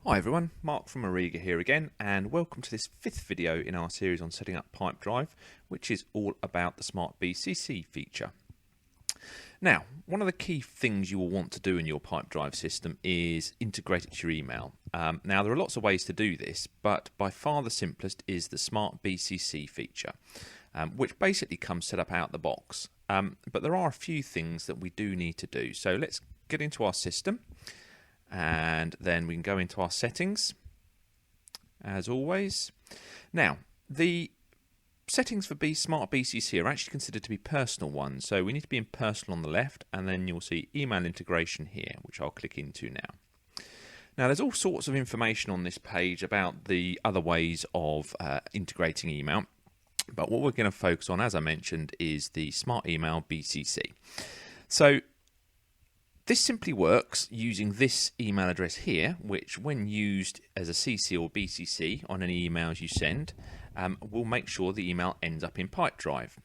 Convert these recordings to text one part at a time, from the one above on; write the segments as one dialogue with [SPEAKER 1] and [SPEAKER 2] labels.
[SPEAKER 1] Hi everyone, Mark from Ariga here again, and welcome to this fifth video in our series on setting up Pipedrive, which is all about the Smart BCC feature. Now, one of the key things you will want to do in your Pipedrive system is integrate it to your email. Now, there are lots of ways to do this, but by far the simplest is the Smart BCC feature, which basically comes set up out the box. But there are a few things that we do need to do. So let's get into our system. And then we can go into our settings, as always. Now, the settings for Smart BCC are actually considered to be personal ones. So we need to be in personal on the left, and then you'll see email integration here, which I'll click into now. Now, there's all sorts of information on this page about the other ways of integrating email. But what we're going to focus on, as I mentioned, is the Smart Email BCC. So this simply works using this email address here, which when used as a CC or BCC on any emails you send, will make sure the email ends up in Pipedrive.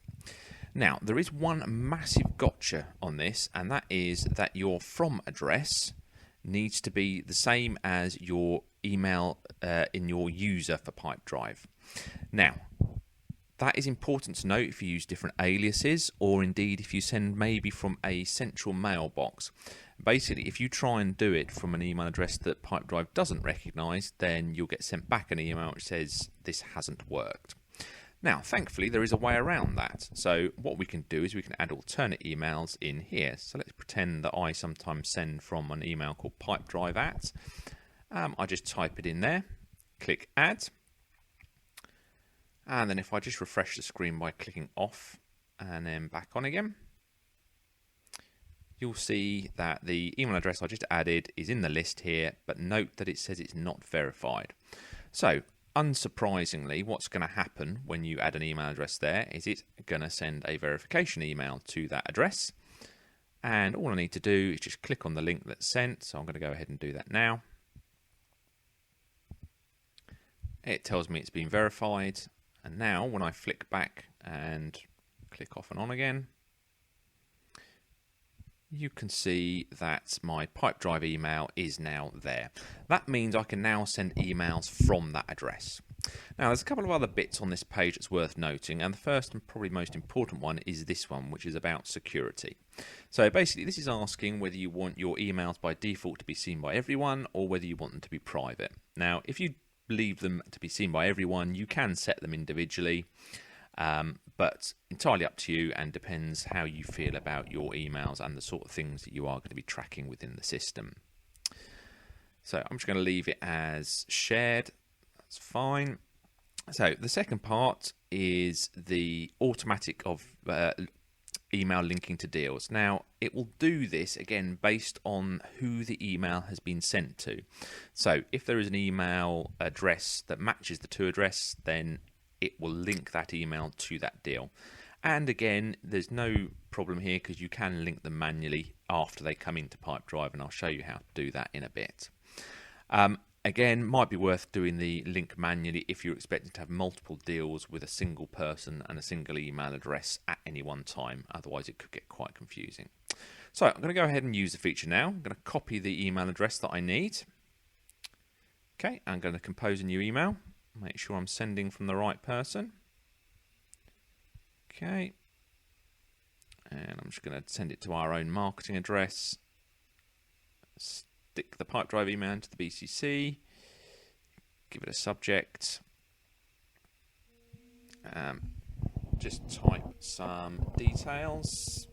[SPEAKER 1] Now, there is one massive gotcha on this, and that is that your from address needs to be the same as your email in your user for Pipedrive. Now, that is important to note if you use different aliases, or indeed if you send maybe from a central mailbox. Basically, if you try and do it from an email address that Pipedrive doesn't recognise, then you'll get sent back an email which says this hasn't worked. Now, thankfully, there is a way around that. So what we can do is we can add alternate emails in here. So let's pretend that I sometimes send from an email called Pipedrive at. I just type it in there, click add. And then if I just refresh the screen by clicking off and then back on again, you'll see that the email address I just added is in the list here, but note that it says it's not verified. So, unsurprisingly, what's going to happen when you add an email address there is it's going to send a verification email to that address. And all I need to do is just click on the link that's sent. So I'm going to go ahead and do that now. It tells me it's been verified. And now when I flick back and click off and on again, you can see that my Pipedrive email is now there. That means I can now send emails from that address. Now, there's a couple of other bits on this page that's worth noting, and the first and probably most important one is this one, which is about security. So basically, this is asking whether you want your emails by default to be seen by everyone or whether you want them to be private. Now, if you leave them to be seen by everyone, you can set them individually, but entirely up to you and depends how you feel about your emails and the sort of things that you are going to be tracking within the system. So I'm just going to leave it as shared. That's fine. So the second part is the automatic of email linking to deals. Now, it will do this again based on who the email has been sent to. So if there is an email address that matches the to address, then it will link that email to that deal. And again, there's no problem here because you can link them manually after they come into Pipedrive, and I'll show you how to do that in a bit. Again, might be worth doing the link manually if you're expecting to have multiple deals with a single person and a single email address at any one time. Otherwise, it could get quite confusing. So I'm going to go ahead and use the feature now. I'm going to copy the email address that I need. Okay, I'm going to compose a new email. Make sure I'm sending from the right person. Okay. And I'm just going to send it to our own marketing address. Stick the Pipedrive email into the BCC, give it a subject, just type some details.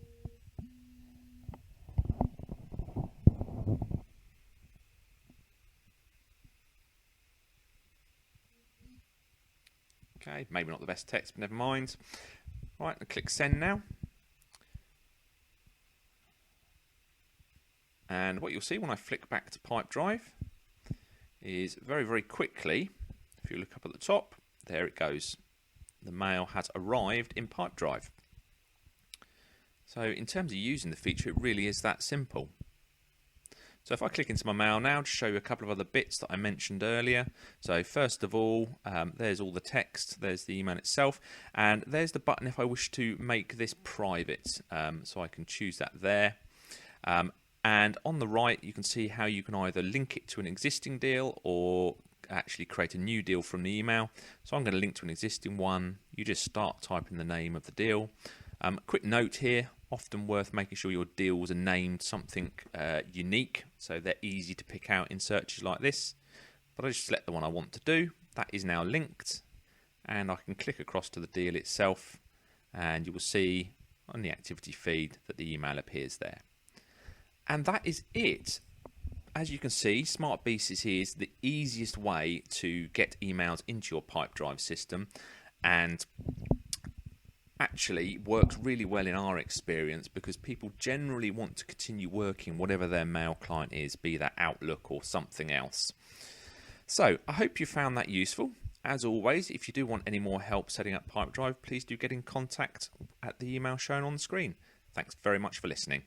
[SPEAKER 1] Okay, maybe not the best text, but never mind. Right, I'll click send now. And what you'll see when I flick back to Pipedrive is very, very quickly, if you look up at the top, there it goes. The mail has arrived in Pipedrive. So in terms of using the feature, it really is that simple. So if I click into my mail now to show you a couple of other bits that I mentioned earlier. So first of all, there's all the text, there's the email itself, and there's the button if I wish to make this private. So I can choose that there. And on the right, you can see how you can either link it to an existing deal or actually create a new deal from the email. So I'm going to link to an existing one. You just start typing the name of the deal. Quick note here, often worth making sure your deals are named something unique so they're easy to pick out in searches like this. But I just select the one I want to do. That is now linked, and I can click across to the deal itself, and you will see on the activity feed that the email appears there. And that is it. As you can see, Smart BCC is the easiest way to get emails into your Pipedrive system, and actually works really well in our experience because people generally want to continue working whatever their mail client is, be that Outlook or something else. So I hope you found that useful. As always, if you do want any more help setting up Pipedrive, please do get in contact at the email shown on the screen. Thanks very much for listening.